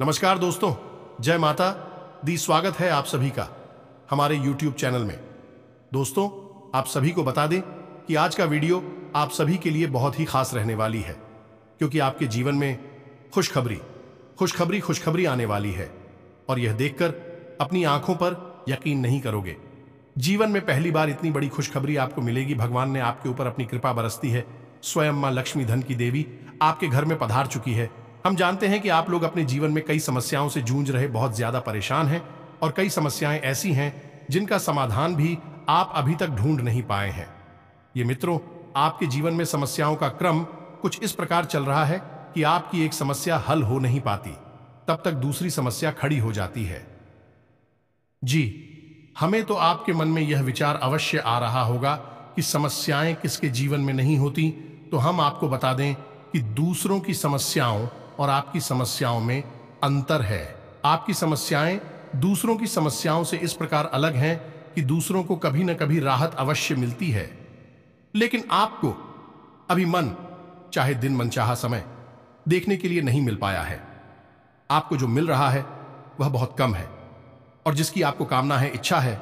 नमस्कार दोस्तों, जय माता दी। स्वागत है आप सभी का हमारे YouTube चैनल में। दोस्तों, आप सभी को बता दें कि आज का वीडियो आप सभी के लिए बहुत ही खास रहने वाली है, क्योंकि आपके जीवन में खुशखबरी आने वाली है और यह देखकर अपनी आंखों पर यकीन नहीं करोगे। जीवन में पहली बार इतनी बड़ी खुशखबरी आपको मिलेगी। भगवान ने आपके ऊपर अपनी कृपा बरसती है। स्वयं मां लक्ष्मी, धन की देवी, आपके घर में पधार चुकी है। हम जानते हैं कि आप लोग अपने जीवन में कई समस्याओं से जूझ रहे बहुत ज्यादा परेशान हैं और कई समस्याएं ऐसी हैं जिनका समाधान भी आप अभी तक ढूंढ नहीं पाए हैं। ये मित्रों, आपके जीवन में समस्याओं का क्रम कुछ इस प्रकार चल रहा है कि आपकी एक समस्या हल हो नहीं पाती, तब तक दूसरी समस्या खड़ी हो जाती है। जी, हमें तो आपके मन में यह विचार अवश्य आ रहा होगा कि समस्याएं किसके जीवन में नहीं होती। तो हम आपको बता दें कि दूसरों की समस्याओं और आपकी समस्याओं में अंतर है। आपकी समस्याएं दूसरों की समस्याओं से इस प्रकार अलग हैं कि दूसरों को कभी न कभी राहत अवश्य मिलती है, लेकिन आपको अभी मन चाहे दिन मनचाहा समय देखने के लिए नहीं मिल पाया है। आपको जो मिल रहा है वह बहुत कम है और जिसकी आपको कामना है, इच्छा है,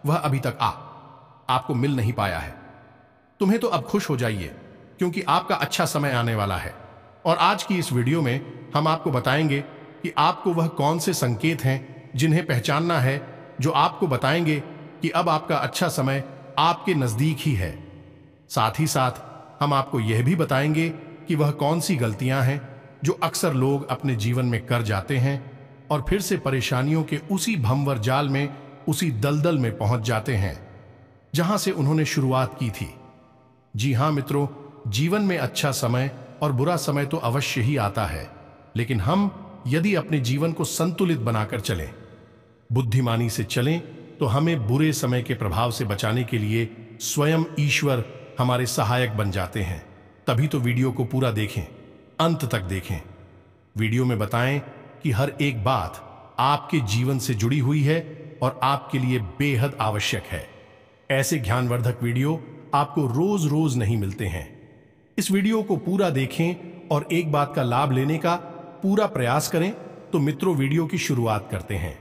वह अभी तक आपको मिल नहीं पाया है। तुम्हें तो अब खुश हो जाइए, क्योंकि आपका अच्छा समय आने वाला है। और आज की इस वीडियो में हम आपको बताएंगे कि आपको वह कौन से संकेत हैं जिन्हें पहचानना है, जो आपको बताएंगे कि अब आपका अच्छा समय आपके नजदीक ही है। साथ ही साथ हम आपको यह भी बताएंगे कि वह कौन सी गलतियां हैं जो अक्सर लोग अपने जीवन में कर जाते हैं और फिर से परेशानियों के उसी भंवर जाल में, उसी दलदल में पहुंच जाते हैं जहां से उन्होंने शुरुआत की थी। जी हां मित्रों, जीवन में अच्छा समय और बुरा समय तो अवश्य ही आता है, लेकिन हम यदि अपने जीवन को संतुलित बनाकर चलें, बुद्धिमानी से चलें, तो हमें बुरे समय के प्रभाव से बचाने के लिए स्वयं ईश्वर हमारे सहायक बन जाते हैं। तभी तो वीडियो को पूरा देखें, अंत तक देखें। वीडियो में बताएं कि हर एक बात आपके जीवन से जुड़ी हुई है और आपके लिए बेहद आवश्यक है। ऐसे ज्ञानवर्धक वीडियो आपको रोज रोज नहीं मिलते हैं। इस वीडियो को पूरा देखें और एक बात का लाभ लेने का पूरा प्रयास करें। तो मित्रों, वीडियो की शुरुआत करते हैं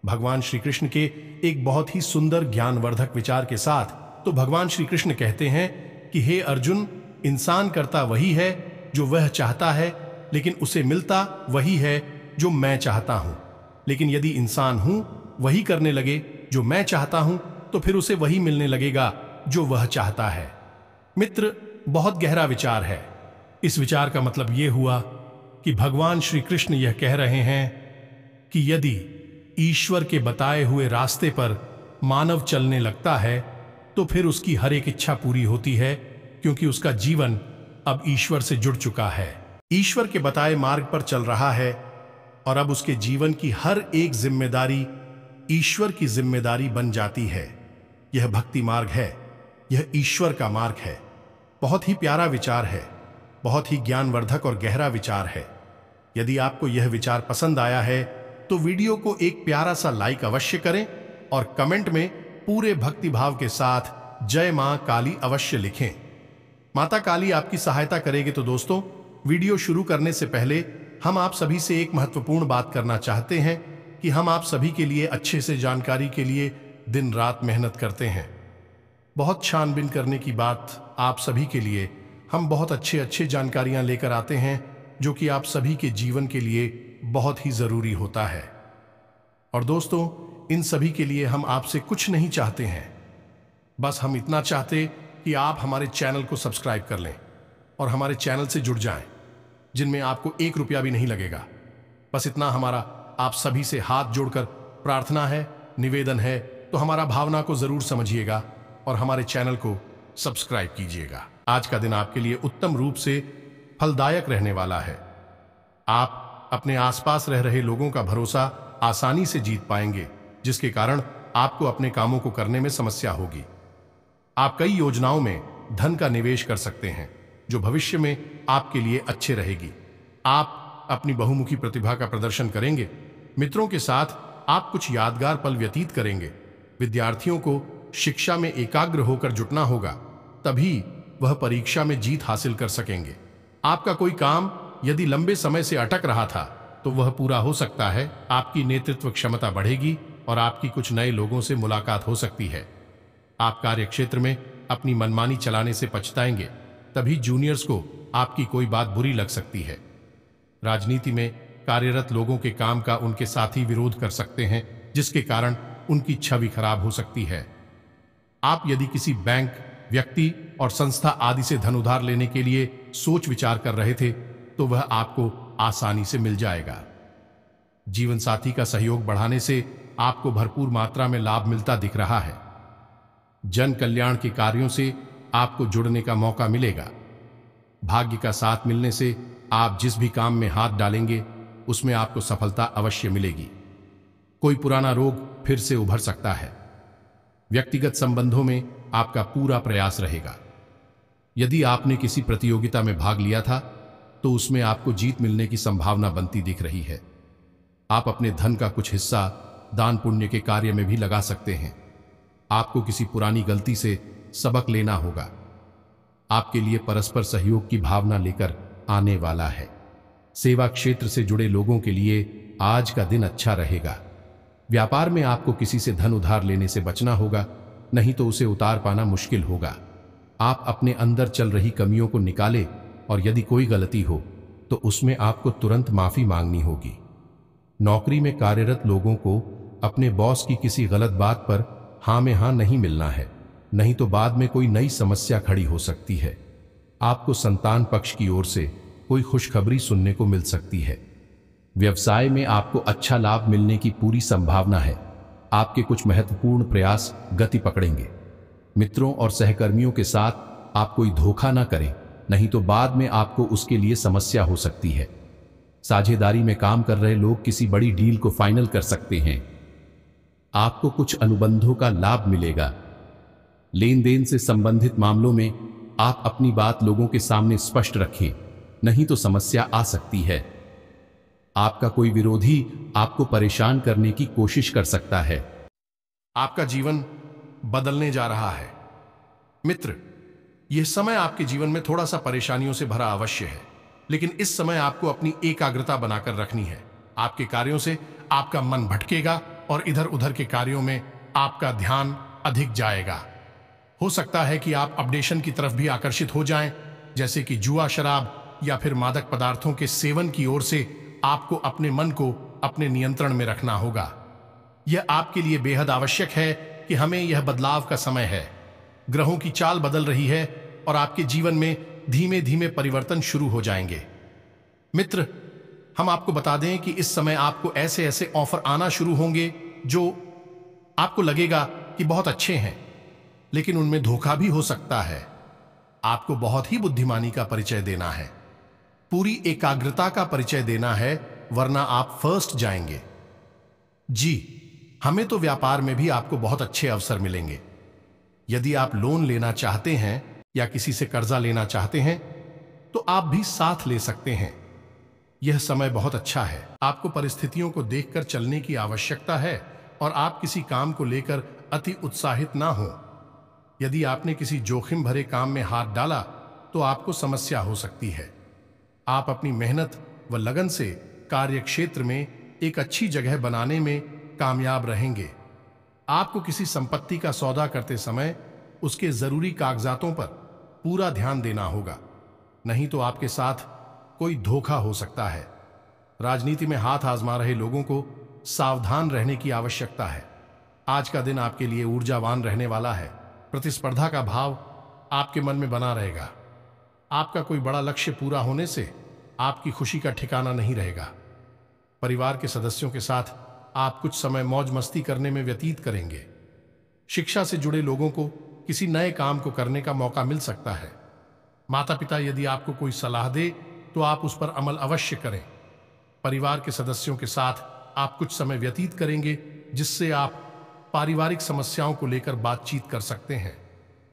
भगवान श्री कृष्ण के एक बहुत ही सुंदर ज्ञानवर्धक विचार के साथ। तो भगवान श्री कृष्ण कहते हैं कि हे अर्जुन, इंसान करता वही है जो वह चाहता है, लेकिन उसे मिलता वही है जो मैं चाहता हूं। लेकिन यदि इंसान वही करने लगे जो मैं चाहता हूं, तो फिर उसे वही मिलने लगेगा जो वह चाहता है। मित्र, बहुत गहरा विचार है। इस विचार का मतलब यह हुआ कि भगवान श्री कृष्ण यह कह रहे हैं कि यदि ईश्वर के बताए हुए रास्ते पर मानव चलने लगता है, तो फिर उसकी हर एक इच्छा पूरी होती है, क्योंकि उसका जीवन अब ईश्वर से जुड़ चुका है, ईश्वर के बताए मार्ग पर चल रहा है और अब उसके जीवन की हर एक जिम्मेदारी ईश्वर की जिम्मेदारी बन जाती है। यह भक्ति मार्ग है, यह ईश्वर का मार्ग है। बहुत ही प्यारा विचार है, बहुत ही ज्ञानवर्धक और गहरा विचार है। यदि आपको यह विचार पसंद आया है तो वीडियो को एक प्यारा सा लाइक अवश्य करें और कमेंट में पूरे भक्ति भाव के साथ जय मां काली अवश्य लिखें। माता काली आपकी सहायता करेगी। तो दोस्तों, वीडियो शुरू करने से पहले हम आप सभी से एक महत्वपूर्ण बात करना चाहते हैं कि हम आप सभी के लिए अच्छे से जानकारी के लिए दिन रात मेहनत करते हैं। बहुत छानबीन करने की बात आप सभी के लिए हम बहुत अच्छे जानकारियां लेकर आते हैं, जो कि आप सभी के जीवन के लिए बहुत ही जरूरी होता है। और दोस्तों, इन सभी के लिए हम आपसे कुछ नहीं चाहते हैं, बस हम इतना चाहते कि आप हमारे चैनल को सब्सक्राइब कर लें और हमारे चैनल से जुड़ जाएं, जिनमें आपको 1 रुपया भी नहीं लगेगा। बस इतना हमारा आप सभी से हाथ जोड़कर प्रार्थना है, निवेदन है। तो हमारा भावना को जरूर समझिएगा और हमारे चैनल को सब्सक्राइब कीजिएगा। आज का दिन आपके लिए उत्तम रूप से फलदायक रहने वाला है। आप अपने आसपास रह रहे लोगों का भरोसा आसानी से जीत पाएंगे, जिसके कारण आपको अपने कामों को करने में समस्या होगी। आप कई योजनाओं में धन का निवेश कर सकते हैं, जो भविष्य में आपके लिए अच्छे रहेगी। आप अपनी बहुमुखी प्रतिभा का प्रदर्शन करेंगे। मित्रों के साथ आप कुछ यादगार पल व्यतीत करेंगे। विद्यार्थियों को शिक्षा में एकाग्र होकर जुटना होगा, तभी वह परीक्षा में जीत हासिल कर सकेंगे। आपका कोई काम यदि लंबे समय से अटक रहा था, तो वह पूरा हो सकता है। आपकी नेतृत्व क्षमता बढ़ेगी और आपकी कुछ नए लोगों से मुलाकात हो सकती है। आप कार्यक्षेत्र में अपनी मनमानी चलाने से पछताएंगे, तभी जूनियर्स को आपकी कोई बात बुरी लग सकती है। राजनीति में कार्यरत लोगों के काम का उनके साथी विरोध कर सकते हैं, जिसके कारण उनकी छवि खराब हो सकती है। आप यदि किसी बैंक, व्यक्ति और संस्था आदि से धन उधार लेने के लिए सोच विचार कर रहे थे, तो वह आपको आसानी से मिल जाएगा। जीवन साथी का सहयोग बढ़ाने से आपको भरपूर मात्रा में लाभ मिलता दिख रहा है। जन कल्याण के कार्यों से आपको जुड़ने का मौका मिलेगा। भाग्य का साथ मिलने से आप जिस भी काम में हाथ डालेंगे उसमें आपको सफलता अवश्य मिलेगी। कोई पुराना रोग फिर से उभर सकता है। व्यक्तिगत संबंधों में आपका पूरा प्रयास रहेगा। यदि आपने किसी प्रतियोगिता में भाग लिया था तो उसमें आपको जीत मिलने की संभावना बनती दिख रही है। आप अपने धन का कुछ हिस्सा दान पुण्य के कार्य में भी लगा सकते हैं। आपको किसी पुरानी गलती से सबक लेना होगा। आपके लिए परस्पर सहयोग की भावना लेकर आने वाला है। सेवा क्षेत्र से जुड़े लोगों के लिए आज का दिन अच्छा रहेगा। व्यापार में आपको किसी से धन उधार लेने से बचना होगा, नहीं तो उसे उतार पाना मुश्किल होगा। आप अपने अंदर चल रही कमियों को निकालें और यदि कोई गलती हो तो उसमें आपको तुरंत माफी मांगनी होगी। नौकरी में कार्यरत लोगों को अपने बॉस की किसी गलत बात पर हाँ में हाँ नहीं मिलना है, नहीं तो बाद में कोई नई समस्या खड़ी हो सकती है। आपको संतान पक्ष की ओर से कोई खुशखबरी सुनने को मिल सकती है। व्यवसाय में आपको अच्छा लाभ मिलने की पूरी संभावना है। आपके कुछ महत्वपूर्ण प्रयास गति पकड़ेंगे। मित्रों और सहकर्मियों के साथ आप कोई धोखा ना करें, नहीं तो बाद में आपको उसके लिए समस्या हो सकती है। साझेदारी में काम कर रहे लोग किसी बड़ी डील को फाइनल कर सकते हैं। आपको कुछ अनुबंधों का लाभ मिलेगा। लेन देन से संबंधित मामलों में आप अपनी बात लोगों के सामने स्पष्ट रखें, नहीं तो समस्या आ सकती है। आपका कोई विरोधी आपको परेशान करने की कोशिश कर सकता है। आपका जीवन बदलने जा रहा है। मित्र, यह समय आपके जीवन में थोड़ा सा परेशानियों से भरा अवश्य है, लेकिन इस समय आपको अपनी एकाग्रता बनाकर रखनी है। आपके कार्यों से आपका मन भटकेगा और इधर उधर के कार्यों में आपका ध्यान अधिक जाएगा। हो सकता है कि आप अपडेशन की तरफ भी आकर्षित हो जाएं, जैसे कि जुआ, शराब या फिर मादक पदार्थों के सेवन की ओर से आपको अपने मन को अपने नियंत्रण में रखना होगा। यह आपके लिए बेहद आवश्यक है कि हमें यह बदलाव का समय है। ग्रहों की चाल बदल रही है और आपके जीवन में धीमे धीमे परिवर्तन शुरू हो जाएंगे। मित्र, हम आपको बता दें कि इस समय आपको ऐसे ऐसे ऑफर आना शुरू होंगे जो आपको लगेगा कि बहुत अच्छे हैं, लेकिन उनमें धोखा भी हो सकता है। आपको बहुत ही बुद्धिमानी का परिचय देना है, पूरी एकाग्रता का परिचय देना है, वरना आप फर्स्ट जाएंगे। जी, हमें तो व्यापार में भी आपको बहुत अच्छे अवसर मिलेंगे। यदि आप लोन लेना चाहते हैं या किसी से कर्जा लेना चाहते हैं तो आप भी साथ ले सकते हैं। यह समय बहुत अच्छा है। आपको परिस्थितियों को देखकर चलने की आवश्यकता है और आप किसी काम को लेकर अति उत्साहित ना हो। यदि आपने किसी जोखिम भरे काम में हाथ डाला तो आपको समस्या हो सकती है। आप अपनी मेहनत व लगन से कार्य क्षेत्र में एक अच्छी जगह बनाने में कामयाब रहेंगे। आपको किसी संपत्ति का सौदा करते समय उसके जरूरी कागजातों पर पूरा ध्यान देना होगा, नहीं तो आपके साथ कोई धोखा हो सकता है। राजनीति में हाथ आजमा रहे लोगों को सावधान रहने की आवश्यकता है। आज का दिन आपके लिए ऊर्जावान रहने वाला है। प्रतिस्पर्धा का भाव आपके मन में बना रहेगा। आपका कोई बड़ा लक्ष्य पूरा होने से आपकी खुशी का ठिकाना नहीं रहेगा। परिवार के सदस्यों के साथ आप कुछ समय मौज मस्ती करने में व्यतीत करेंगे। शिक्षा से जुड़े लोगों को किसी नए काम को करने का मौका मिल सकता है। माता पिता यदि आपको कोई सलाह दे तो आप उस पर अमल अवश्य करें। परिवार के सदस्यों के साथ आप कुछ समय व्यतीत करेंगे, जिससे आप पारिवारिक समस्याओं को लेकर बातचीत कर सकते हैं।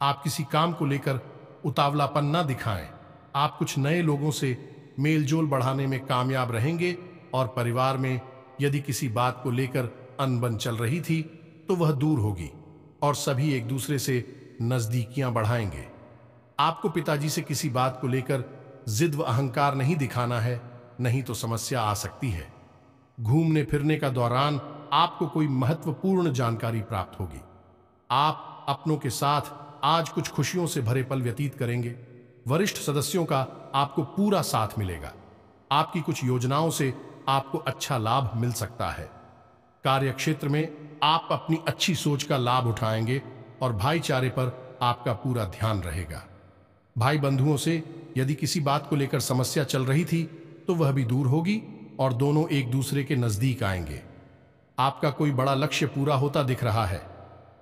आप किसी काम को लेकर उतावलापन न दिखाएं। आप कुछ नए लोगों से मेलजोल बढ़ाने में कामयाब रहेंगे और परिवार में यदि किसी बात को लेकर अनबन चल रही थी तो वह दूर होगी और सभी एक दूसरे से नजदीकियां बढ़ाएंगे। आपको पिताजी से किसी बात को लेकर जिद व अहंकार नहीं दिखाना है, नहीं तो समस्या आ सकती है। घूमने फिरने का दौरान आपको कोई महत्वपूर्ण जानकारी प्राप्त होगी। आप अपनों के साथ आज कुछ खुशियों से भरे पल व्यतीत करेंगे। वरिष्ठ सदस्यों का आपको पूरा साथ मिलेगा। आपकी कुछ योजनाओं से आपको अच्छा लाभ मिल सकता है। कार्य क्षेत्र में आप अपनी अच्छी सोच का लाभ उठाएंगे और भाईचारे पर आपका पूरा ध्यान रहेगा। भाई बंधुओं से यदि किसी बात को लेकर समस्या चल रही थी तो वह भी दूर होगी और दोनों एक दूसरे के नजदीक आएंगे। आपका कोई बड़ा लक्ष्य पूरा होता दिख रहा है।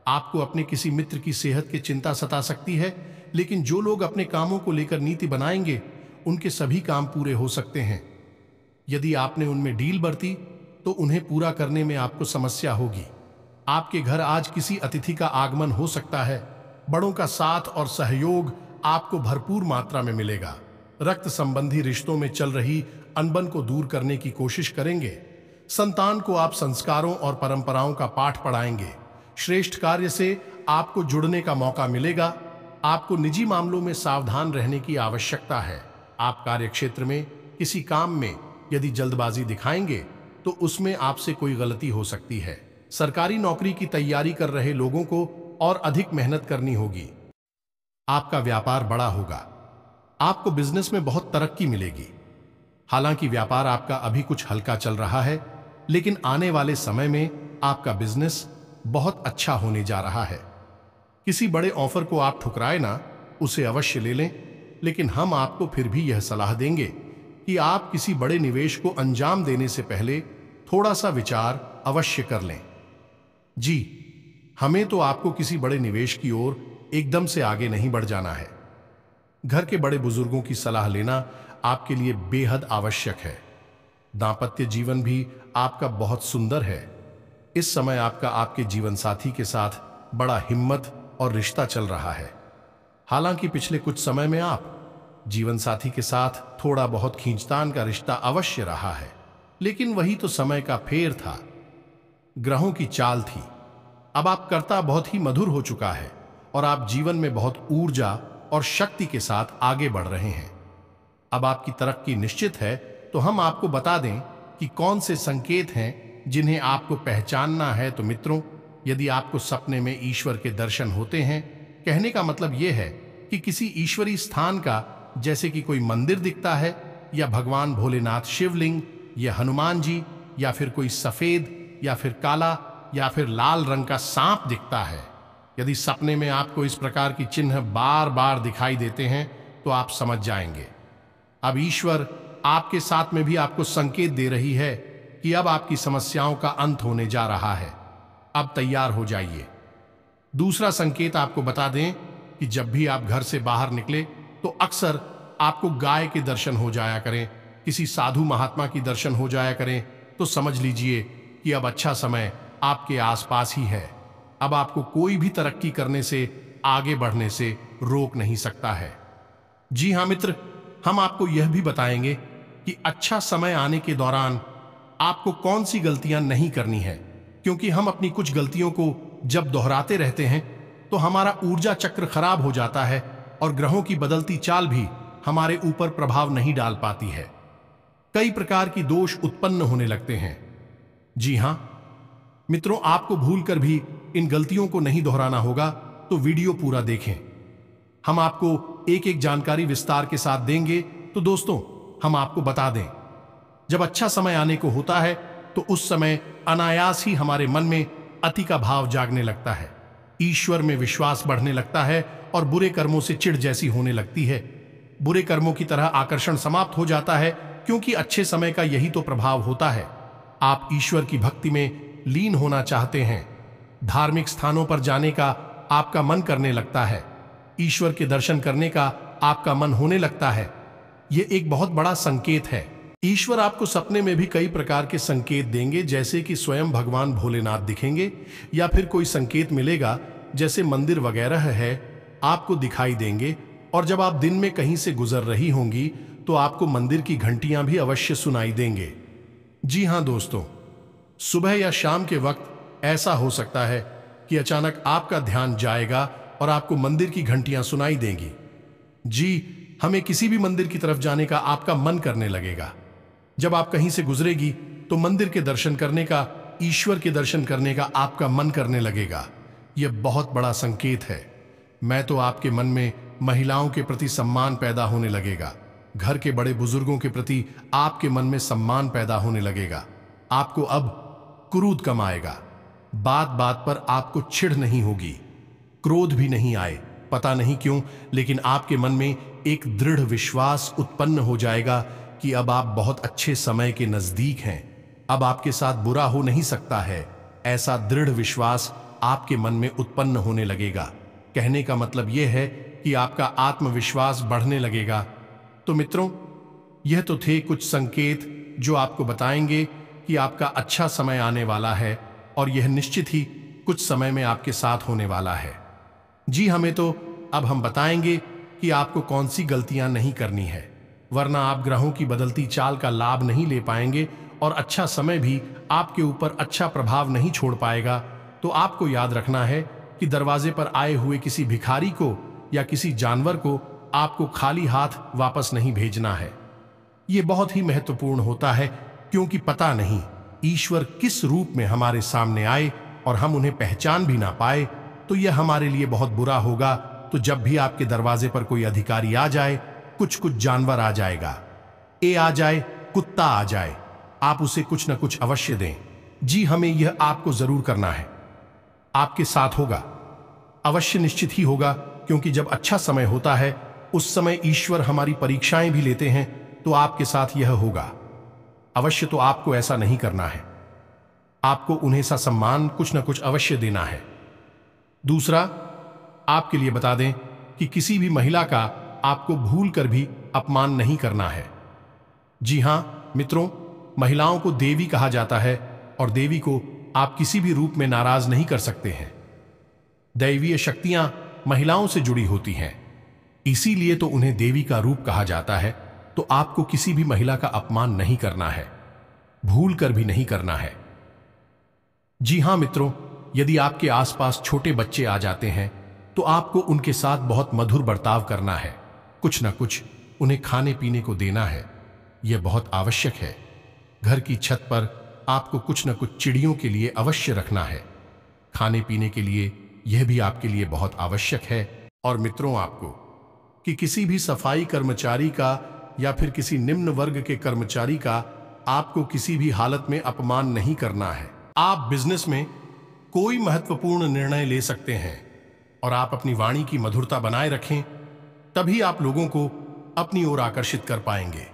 आपको अपने किसी मित्र की सेहत की चिंता सता सकती है, लेकिन जो लोग अपने कामों को लेकर नीति बनाएंगे उनके सभी काम पूरे हो सकते हैं। यदि आपने उनमें डील बरती तो उन्हें पूरा करने में आपको समस्या होगी। आपके घर आज किसी अतिथि का आगमन हो सकता है। बड़ों का साथ और सहयोग आपको भरपूर मात्रा में मिलेगा। रक्त संबंधी रिश्तों में चल रही अनबन को दूर करने की कोशिश करेंगे। संतान को आप संस्कारों और परंपराओं का पाठ पढ़ाएंगे। श्रेष्ठ कार्य से आपको जुड़ने का मौका मिलेगा। आपको निजी मामलों में सावधान रहने की आवश्यकता है। आप कार्यक्षेत्र में किसी काम में यदि जल्दबाजी दिखाएंगे तो उसमें आपसे कोई गलती हो सकती है। सरकारी नौकरी की तैयारी कर रहे लोगों को और अधिक मेहनत करनी होगी। आपका व्यापार बड़ा होगा। आपको बिजनेस में बहुत तरक्की मिलेगी। हालांकि व्यापार आपका अभी कुछ हल्का चल रहा है, लेकिन आने वाले समय में आपका बिजनेस बहुत अच्छा होने जा रहा है। किसी बड़े ऑफर को आप ठुकराए ना, उसे अवश्य ले लें, लेकिन हम आपको फिर भी यह सलाह देंगे कि आप किसी बड़े निवेश को अंजाम देने से पहले थोड़ा सा विचार अवश्य कर लें। जी, हमें तो आपको किसी बड़े निवेश की ओर एकदम से आगे नहीं बढ़ जाना है। घर के बड़े बुजुर्गों की सलाह लेना आपके लिए बेहद आवश्यक है। दांपत्य जीवन भी आपका बहुत सुंदर है। इस समय आपका आपके जीवन साथी के साथ बड़ा हिम्मत और रिश्ता चल रहा है। हालांकि पिछले कुछ समय में आप जीवन साथी के साथ थोड़ा बहुत खींचतान का रिश्ता अवश्य रहा है, लेकिन वही तो समय का फेर था, ग्रहों की चाल थी। अब आप कर्ता बहुत ही मधुर हो चुका है और आप जीवन में बहुत ऊर्जा और शक्ति के साथ आगे बढ़ रहे हैं। अब आपकी तरक्की निश्चित है, तो हम आपको बता दें कि कौन से संकेत हैं जिन्हें आपको पहचानना है। तो मित्रों, यदि आपको सपने में ईश्वर के दर्शन होते हैं, कहने का मतलब यह है कि किसी ईश्वरीय स्थान का, जैसे कि कोई मंदिर दिखता है, या भगवान भोलेनाथ शिवलिंग, या हनुमान जी, या फिर कोई सफेद या फिर काला या फिर लाल रंग का सांप दिखता है। यदि सपने में आपको इस प्रकार की चिन्ह बार बार दिखाई देते हैं तो आप समझ जाएंगे अब ईश्वर आपके साथ में भी आपको संकेत दे रही है कि अब आपकी समस्याओं का अंत होने जा रहा है। अब तैयार हो जाइए। दूसरा संकेत आपको बता दें कि जब भी आप घर से बाहर निकले तो अक्सर आपको गाय के दर्शन हो जाया करें, किसी साधु महात्मा की दर्शन हो जाया करें, तो समझ लीजिए कि अब अच्छा समय आपके आसपास ही है। अब आपको कोई भी तरक्की करने से, आगे बढ़ने से रोक नहीं सकता है। जी हां मित्र, हम आपको यह भी बताएंगे कि अच्छा समय आने के दौरान आपको कौन सी गलतियां नहीं करनी है, क्योंकि हम अपनी कुछ गलतियों को जब दोहराते रहते हैं तो हमारा ऊर्जा चक्र खराब हो जाता है और ग्रहों की बदलती चाल भी हमारे ऊपर प्रभाव नहीं डाल पाती है। कई प्रकार की दोष उत्पन्न होने लगते हैं। जी हां मित्रों, आपको भूलकर भी इन गलतियों को नहीं दोहराना होगा, तो वीडियो पूरा देखें। हम आपको एक एक जानकारी विस्तार के साथ देंगे। तो दोस्तों, हम आपको बता दें, जब अच्छा समय आने को होता है तो उस समय अनायास ही हमारे मन में अति का भाव जागने लगता है, ईश्वर में विश्वास बढ़ने लगता है और बुरे कर्मों से चिढ़ जैसी होने लगती है। बुरे कर्मों की तरह आकर्षण समाप्त हो जाता है, क्योंकि अच्छे समय का यही तो प्रभाव होता है। आप ईश्वर की भक्ति में लीन होना चाहते हैं, धार्मिक स्थानों पर जाने का आपका मन करने लगता है, ईश्वर के दर्शन करने का आपका मन होने लगता है। यह एक बहुत बड़ा संकेत है। ईश्वर आपको सपने में भी कई प्रकार के संकेत देंगे, जैसे कि स्वयं भगवान भोलेनाथ दिखेंगे या फिर कोई संकेत मिलेगा जैसे मंदिर वगैरह है आपको दिखाई देंगे। और जब आप दिन में कहीं से गुजर रही होंगी तो आपको मंदिर की घंटियां भी अवश्य सुनाई देंगे। जी हां दोस्तों, सुबह या शाम के वक्त ऐसा हो सकता है कि अचानक आपका ध्यान जाएगा और आपको मंदिर की घंटियां सुनाई देंगी। जी, हमें किसी भी मंदिर की तरफ जाने का आपका मन करने लगेगा। जब आप कहीं से गुजरेगी तो मंदिर के दर्शन करने का, ईश्वर के दर्शन करने का आपका मन करने लगेगा। यह बहुत बड़ा संकेत है। मैं तो आपके मन में महिलाओं के प्रति सम्मान पैदा होने लगेगा। घर के बड़े बुजुर्गों के प्रति आपके मन में सम्मान पैदा होने लगेगा। आपको अब क्रोध कम आएगा। बात बात पर आपको चिढ़ नहीं होगी, क्रोध भी नहीं आए। पता नहीं क्यों, लेकिन आपके मन में एक दृढ़ विश्वास उत्पन्न हो जाएगा कि अब आप बहुत अच्छे समय के नजदीक हैं। अब आपके साथ बुरा हो नहीं सकता है। ऐसा दृढ़ विश्वास आपके मन में उत्पन्न होने लगेगा। कहने का मतलब यह है कि आपका आत्मविश्वास बढ़ने लगेगा। तो मित्रों, यह तो थे कुछ संकेत जो आपको बताएंगे कि आपका अच्छा समय आने वाला है, और यह निश्चित ही कुछ समय में आपके साथ होने वाला है। जी हमें तो अब हम बताएंगे कि आपको कौन सी गलतियां नहीं करनी है, वरना आप ग्रहों की बदलती चाल का लाभ नहीं ले पाएंगे और अच्छा समय भी आपके ऊपर अच्छा प्रभाव नहीं छोड़ पाएगा। तो आपको याद रखना है कि दरवाजे पर आए हुए किसी भिखारी को या किसी जानवर को आपको खाली हाथ वापस नहीं भेजना है। यह बहुत ही महत्वपूर्ण होता है, क्योंकि पता नहीं ईश्वर किस रूप में हमारे सामने आए और हम उन्हें पहचान भी ना पाए, तो यह हमारे लिए बहुत बुरा होगा। तो जब भी आपके दरवाजे पर कोई अधिकारी आ जाए, कुछ जानवर आ जाएगा, आ जाए, कुत्ता आ जाए, आप उसे कुछ न कुछ अवश्य दें। जी हमें यह आपको जरूर करना है। आपके साथ होगा, अवश्य निश्चित ही होगा, क्योंकि जब अच्छा समय होता है उस समय ईश्वर हमारी परीक्षाएं भी लेते हैं। तो आपके साथ यह होगा अवश्य। तो आपको ऐसा नहीं करना है, आपको उन्हें सा सम्मान कुछ न कुछ अवश्य देना है। दूसरा, आपके लिए बता दें कि किसी भी महिला का आपको भूल कर भी अपमान नहीं करना है। जी हां मित्रों, महिलाओं को देवी कहा जाता है, और देवी को आप किसी भी रूप में नाराज नहीं कर सकते हैं। दैवीय शक्तियां महिलाओं से जुड़ी होती हैं, इसीलिए तो उन्हें देवी का रूप कहा जाता है। तो आपको किसी भी महिला का अपमान नहीं करना है, भूल कर भी नहीं करना है। जी हां मित्रों, यदि आपके आसपास छोटे बच्चे आ जाते हैं तो आपको उनके साथ बहुत मधुर बर्ताव करना है। कुछ न कुछ उन्हें खाने पीने को देना है, यह बहुत आवश्यक है। घर की छत पर आपको कुछ न कुछ चिड़ियों के लिए अवश्य रखना है। खाने पीने के लिए यह भी आपके लिए बहुत आवश्यक है। और मित्रों, आपको कि किसी भी सफाई कर्मचारी का या फिर किसी निम्न वर्ग के कर्मचारी का आपको किसी भी हालत में अपमान नहीं करना है। आप बिजनेस में कोई महत्वपूर्ण निर्णय ले सकते हैं और आप अपनी वाणी की मधुरता बनाए रखें, तभी आप लोगों को अपनी ओर आकर्षित कर पाएंगे।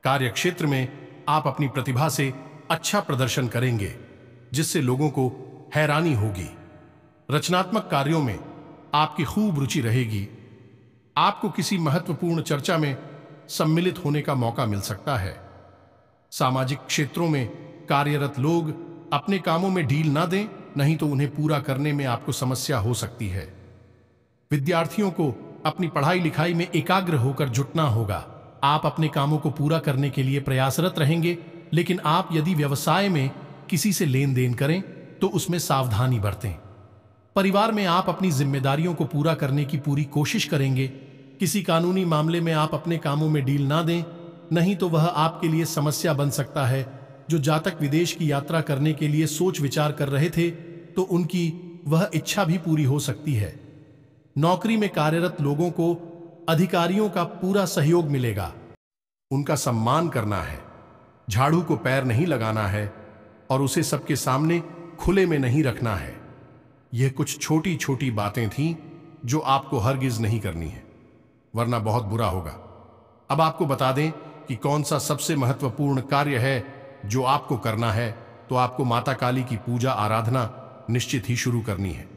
कार्यक्षेत्र में आप अपनी प्रतिभा से अच्छा प्रदर्शन करेंगे, जिससे लोगों को हैरानी होगी। रचनात्मक कार्यों में आपकी खूब रुचि रहेगी। आपको किसी महत्वपूर्ण चर्चा में सम्मिलित होने का मौका मिल सकता है। सामाजिक क्षेत्रों में कार्यरत लोग अपने कामों में ढील ना दें, नहीं तो उन्हें पूरा करने में आपको समस्या हो सकती है। विद्यार्थियों को अपनी पढ़ाई लिखाई में एकाग्र होकर जुटना होगा। आप अपने कामों को पूरा करने के लिए प्रयासरत रहेंगे, लेकिन आप यदि व्यवसाय में किसी से लेन देन करें तो उसमें सावधानी बरतें। परिवार में आप अपनी जिम्मेदारियों को पूरा करने की पूरी कोशिश करेंगे। किसी कानूनी मामले में आप अपने कामों में ढील ना दें, नहीं तो वह आपके लिए समस्या बन सकता है। जो जातक विदेश की यात्रा करने के लिए सोच विचार कर रहे थे, तो उनकी वह इच्छा भी पूरी हो सकती है। नौकरी में कार्यरत लोगों को अधिकारियों का पूरा सहयोग मिलेगा। उनका सम्मान करना है, झाड़ू को पैर नहीं लगाना है और उसे सबके सामने खुले में नहीं रखना है। यह कुछ छोटी छोटी बातें थीं जो आपको हरगिज नहीं करनी है, वरना बहुत बुरा होगा। अब आपको बता दें कि कौन सा सबसे महत्वपूर्ण कार्य है जो आपको करना है। तो आपको माता काली की पूजा आराधना निश्चित ही शुरू करनी है।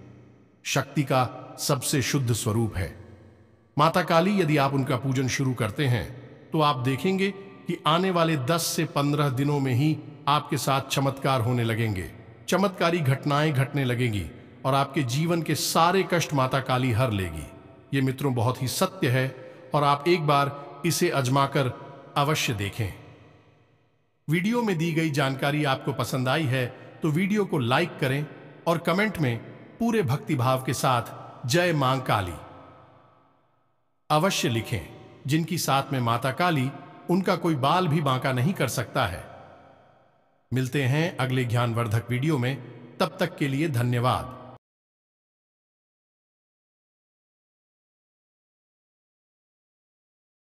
शक्ति का सबसे शुद्ध स्वरूप है माता काली। यदि आप उनका पूजन शुरू करते हैं तो आप देखेंगे कि आने वाले 10 से 15 दिनों में ही आपके साथ चमत्कार होने लगेंगे। चमत्कारी घटनाएं घटने लगेंगी और आपके जीवन के सारे कष्ट माता काली हर लेगी। ये मित्रों बहुत ही सत्य है और आप एक बार इसे आजमाकर अवश्य देखें। वीडियो में दी गई जानकारी आपको पसंद आई है तो वीडियो को लाइक करें और कमेंट में पूरे भक्तिभाव के साथ जय मां काली अवश्य लिखें। जिनकी साथ में माता काली, उनका कोई बाल भी बांका नहीं कर सकता है। मिलते हैं अगले ज्ञानवर्धक वीडियो में। तब तक के लिए धन्यवाद।